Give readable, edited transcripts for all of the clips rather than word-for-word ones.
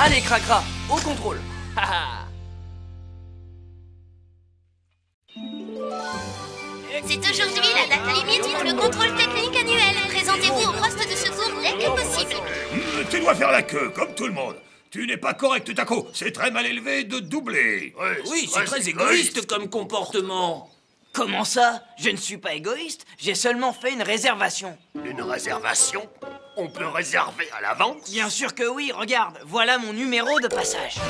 Allez, Cracra, au contrôle. C'est aujourd'hui la date limite pour le contrôle technique annuel. Présentez-vous au poste de secours dès que possible. Tu dois faire la queue, comme tout le monde. Tu n'es pas correct, Taco. C'est très mal élevé de doubler. Oui, c'est très égoïste comme comportement. Comment ça? Je ne suis pas égoïste, j'ai seulement fait une réservation. Une réservation? On peut réserver à l'avance? Bien sûr que oui, regarde, voilà mon numéro de passage.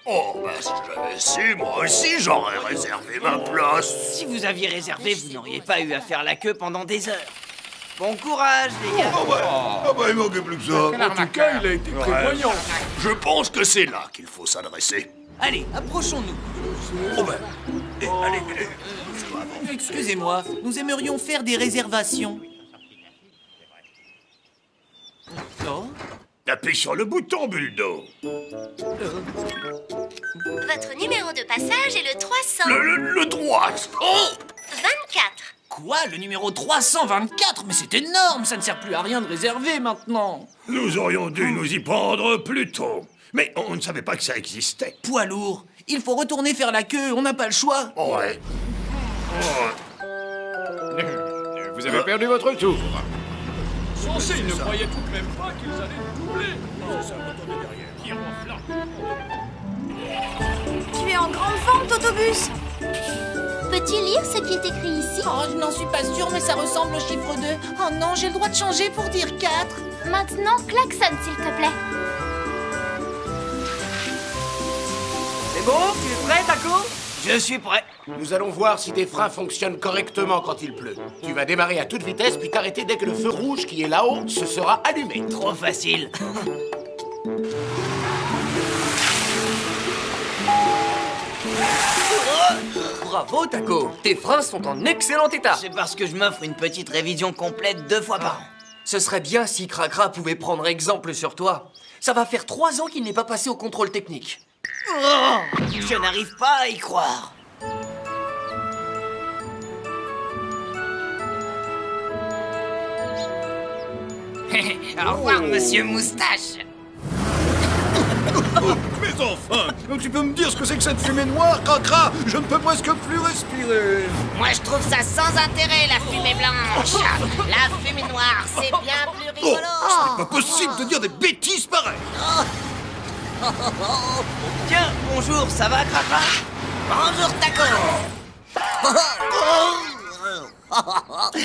Oh, bah si j'avais su, moi aussi j'aurais réservé ma place. Si vous aviez réservé, vous n'auriez pas eu à faire la queue pendant des heures. Bon courage, les gars. Il manquait plus que ça. En tout cas, il a été prévoyant. Je pense que c'est là qu'il faut s'adresser. Allez, approchons-nous. Oh ben, allez. Excusez-moi, nous aimerions faire des réservations. Oh? Appuie sur le bouton, Buldo. Votre numéro de passage est le 300. Le droit. Oh 24. Quoi? Le numéro 324? Mais c'est énorme, ça ne sert plus à rien de réserver maintenant. Nous aurions dû nous y prendre plus tôt. Mais on ne savait pas que ça existait. Poids lourd, il faut retourner faire la queue, on n'a pas le choix. Ouais. Vous avez perdu votre tour. Censé, ils ne croyaient tout de même pas qu'ils allaient doubler. Tu es en grande vente, autobus. Peux-tu lire ce qui est écrit ici? Oh, je n'en suis pas sûre, mais ça ressemble au chiffre 2. Oh non, j'ai le droit de changer pour dire 4. Maintenant, klaxonne, s'il te plaît. C'est bon? Tu es prêt, Taco? Je suis prêt. Nous allons voir si tes freins fonctionnent correctement quand il pleut. Tu vas démarrer à toute vitesse puis t'arrêter dès que le feu rouge qui est là-haut se sera allumé. Trop facile. Bravo, Taco. Tes freins sont en excellent état. C'est parce que je m'offre une petite révision complète 2 fois par an. Ce serait bien si Cracra pouvait prendre exemple sur toi. Ça va faire 3 ans qu'il n'est pas passé au contrôle technique. Oh, je n'arrive pas à y croire. Au revoir, monsieur Moustache. Mais enfin, tu peux me dire ce que c'est que cette fumée noire, Cracra? Je ne peux presque plus respirer. Moi, je trouve ça sans intérêt, la fumée blanche. La fumée noire, c'est bien plus rigolo. C'est pas possible de dire des bêtises pareilles. Tiens, bonjour, ça va, Cracra? Bonjour, Taco.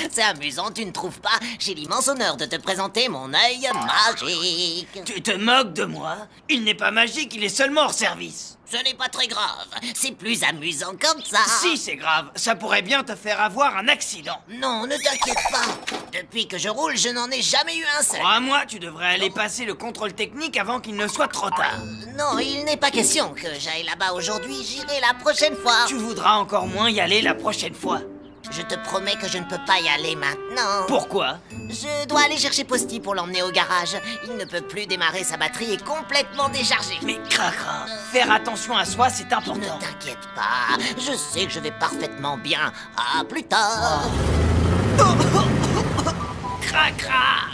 C'est amusant, tu ne trouves pas? J'ai l'immense honneur de te présenter mon œil magique. Tu te moques de moi? Il n'est pas magique, il est seulement hors service. Ce n'est pas très grave, c'est plus amusant comme ça. Si, c'est grave, ça pourrait bien te faire avoir un accident. Non, ne t'inquiète pas. Depuis que je roule, je n'en ai jamais eu un seul. Crois-moi, tu devrais aller passer le contrôle technique avant qu'il ne soit trop tard. Non, il n'est pas question que j'aille là-bas aujourd'hui, j'irai la prochaine fois. Tu voudras encore moins y aller la prochaine fois. Je te promets que je ne peux pas y aller maintenant. Pourquoi? Je dois aller chercher Posty pour l'emmener au garage. Il ne peut plus démarrer, sa batterie est complètement déchargée. Mais Cracra, faire attention à soi, c'est important. Ne t'inquiète pas, je sais que je vais parfaitement bien. À plus tard. Cracra!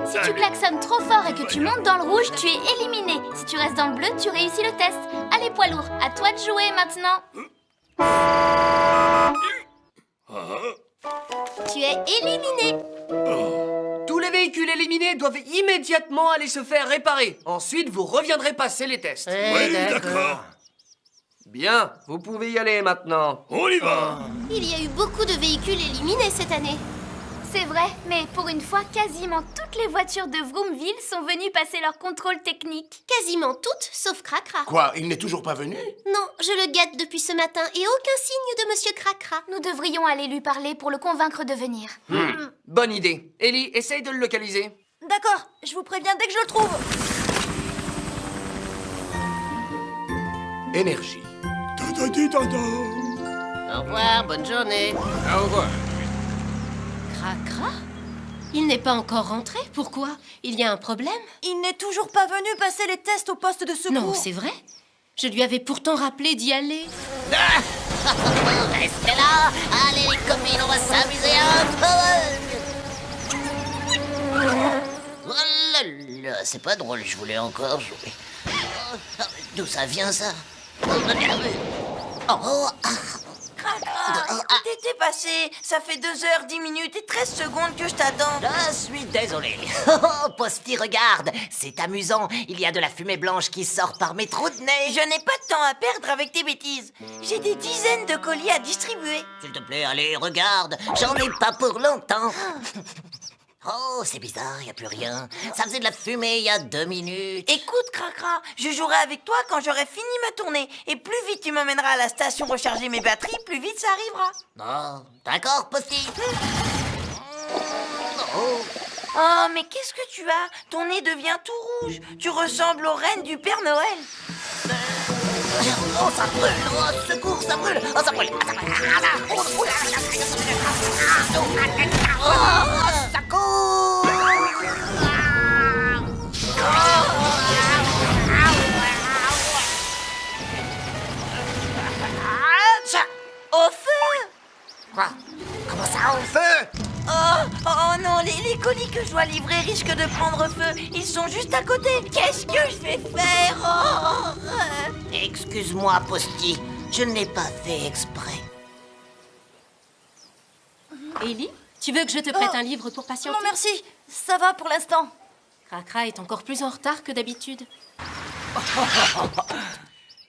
Si tu klaxonnes trop fort et que tu montes dans le rouge, tu es éliminé. Si tu restes dans le bleu, tu réussis le test. Allez, poids lourd, à toi de jouer maintenant. Tu es éliminé. Tous les véhicules éliminés doivent immédiatement aller se faire réparer. Ensuite, vous reviendrez passer les tests. Oui, d'accord. Bien, vous pouvez y aller maintenant. On y va. Il y a eu beaucoup de véhicules éliminés cette année. C'est vrai, mais pour une fois, quasiment toutes les voitures de Vroomville sont venues passer leur contrôle technique. Quasiment toutes, sauf Cracra. Quoi, il n'est toujours pas venu? Non, je le guette depuis ce matin et aucun signe de Monsieur Cracra. Nous devrions aller lui parler pour le convaincre de venir. Bonne idée. Ellie, essaye de le localiser. D'accord, je vous préviens dès que je le trouve. Énergie. Au revoir, bonne journée. Au revoir. Cracra? Il n'est pas encore rentré, pourquoi? Il y a un problème? Il n'est toujours pas venu passer les tests au poste de secours. Non, c'est vrai? Je lui avais pourtant rappelé d'y aller. Restez là! Allez les copines, on va s'amuser un peu! Oh là là, c'est pas drôle, je voulais encore jouer. D'où ça vient, ça? Oh, Où t'étais passé? Ça fait 2 heures, 10 minutes et 13 secondes que je t'attends. je suis désolé. Oh, Posty, regarde, c'est amusant. Il y a de la fumée blanche qui sort par mes trous de nez. Je n'ai pas de temps à perdre avec tes bêtises. J'ai des dizaines de colis à distribuer. S'il te plaît, allez, regarde. J'en ai pas pour longtemps. Oh, c'est bizarre, y a plus rien. Ça faisait de la fumée il y a 2 minutes. Écoute, Cracra, je jouerai avec toi quand j'aurai fini ma tournée. Et plus vite tu m'emmèneras à la station recharger mes batteries, plus vite ça arrivera. Oh, d'accord, Posty. Oh. Oh, mais qu'est-ce que tu as? Ton nez devient tout rouge. Tu ressembles aux reines du Père Noël. Oh, ça brûle! Oh, secours, ça brûle! Oh, ça brûle! Ah, ça brûle! Ah, là. Oh, ça court! Au feu! Quoi? Comment ça, au feu? Oh non, les colis que je dois livrer risquent de prendre feu. Ils sont juste à côté. Qu'est-ce que je vais faire? Excuse-moi, Posty. Je ne l'ai pas fait exprès. Ellie, tu veux que je te prête un livre pour patienter? Non, merci. Ça va pour l'instant. Cracra est encore plus en retard que d'habitude.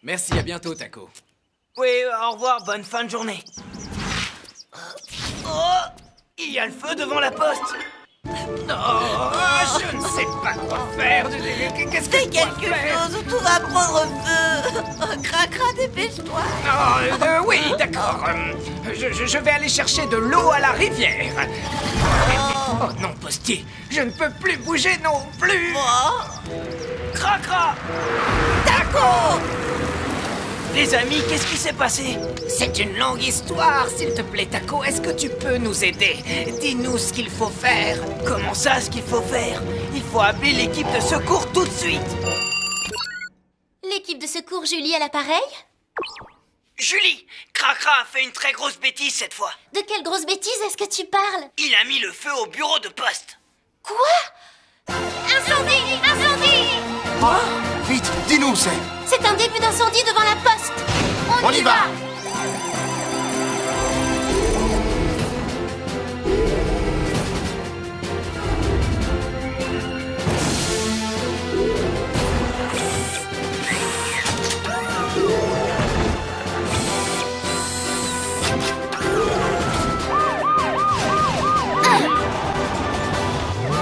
Merci, à bientôt, Taco. Oui, au revoir, bonne fin de journée. Oh, il y a le feu devant la poste. Je ne sais pas quoi faire. Qu'est-ce que Fais quelque chose ou tout va prendre feu. Cracra, dépêche-toi. Oui, d'accord. Je vais aller chercher de l'eau à la rivière. Oh non, Posty, je ne peux plus bouger non plus. Cracra! Taco! Les amis, qu'est-ce qui s'est passé? C'est une longue histoire, s'il te plaît, Taco. Est-ce que tu peux nous aider? Dis-nous ce qu'il faut faire. Comment ça, ce qu'il faut faire? Il faut appeler l'équipe de secours tout de suite. L'équipe de secours Julie à l'appareil? Julie, Cracra a fait une très grosse bêtise cette fois. De quelle grosse bêtise est-ce que tu parles? Il a mis le feu au bureau de poste. Quoi? Incendie! Incendie! Quoi? Vite, dis-nous où c'est. C'est un début d'incendie devant la poste. On y va.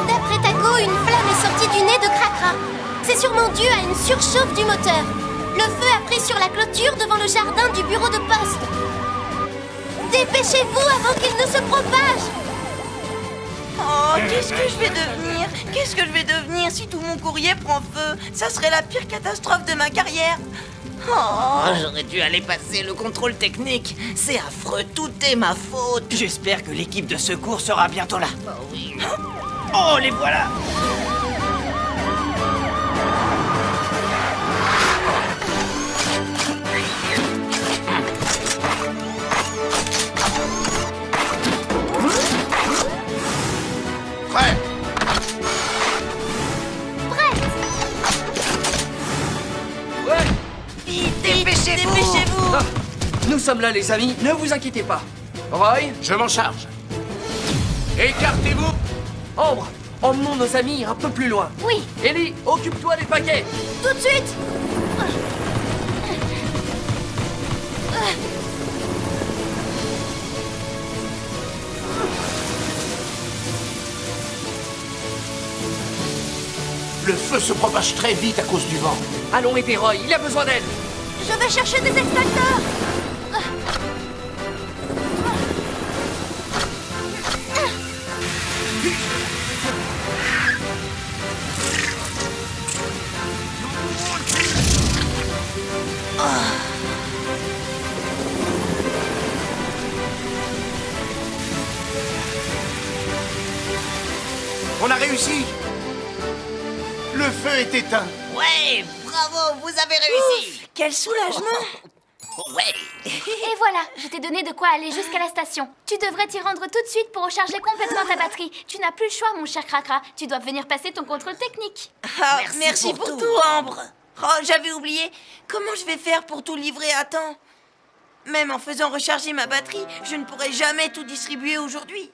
D'après Taco, une flamme est sortie du nez de Cracra. C'est sûrement dû à une surchauffe du moteur. Le feu a pris sur la clôture devant le jardin du bureau de poste. Dépêchez-vous avant qu'il ne se propage. Oh, qu'est-ce que je vais devenir? Qu'est-ce que je vais devenir si tout mon courrier prend feu? Ça serait la pire catastrophe de ma carrière. Oh, j'aurais dû aller passer le contrôle technique. C'est affreux, tout est ma faute. J'espère que l'équipe de secours sera bientôt là. Oh oui. Oh, les voilà! Prêt? Vite, dépêchez-vous! Nous sommes là, les amis. Ne vous inquiétez pas. Roy, Je m'en charge. Écartez-vous. Ambre, emmenons nos amis un peu plus loin. Oui, Ellie, occupe-toi des paquets. tout de suite. Le feu se propage très vite à cause du vent. Allons aider Roy, il a besoin d'aide. Je vais chercher des extincteurs. On a réussi. Le feu est éteint. Ouais, bravo, vous avez réussi. Quel soulagement! Ouais. Et voilà, je t'ai donné de quoi aller jusqu'à la station. Tu devrais t'y rendre tout de suite pour recharger complètement ta batterie. Tu n'as plus le choix, mon cher Cracra. Tu dois venir passer ton contrôle technique. Ah, merci pour tout, Ambre. Oh, j'avais oublié. Comment je vais faire pour tout livrer à temps? Même en faisant recharger ma batterie, je ne pourrai jamais tout distribuer aujourd'hui.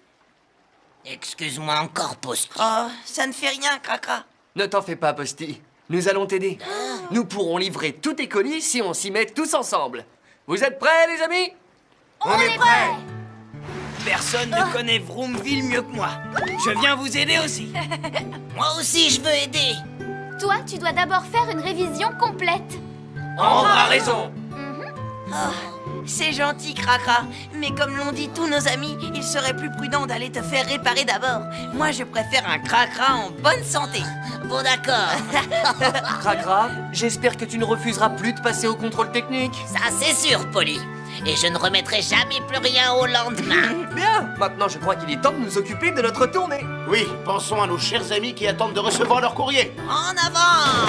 Excuse-moi encore, Posty. Oh, ça ne fait rien, Cracra. Ne t'en fais pas, Posty. Nous allons t'aider. Nous pourrons livrer tous tes colis si on s'y met tous ensemble. Vous êtes prêts, les amis? On est prêts. Personne ne connaît Vroomville mieux que moi. Je viens vous aider aussi. Moi aussi, je veux aider. Toi, tu dois d'abord faire une révision complète. Ambre a raison. Oh, c'est gentil, Cracra. Mais comme l'ont dit tous nos amis, il serait plus prudent d'aller te faire réparer d'abord. Moi, je préfère un Cracra en bonne santé. Bon, d'accord. Cracra, j'espère que tu ne refuseras plus de passer au contrôle technique. Ça, c'est sûr, Polly. Et je ne remettrai jamais plus rien au lendemain. Bien, maintenant je crois qu'il est temps de nous occuper de notre tournée. Oui, pensons à nos chers amis qui attendent de recevoir leur courrier. En avant!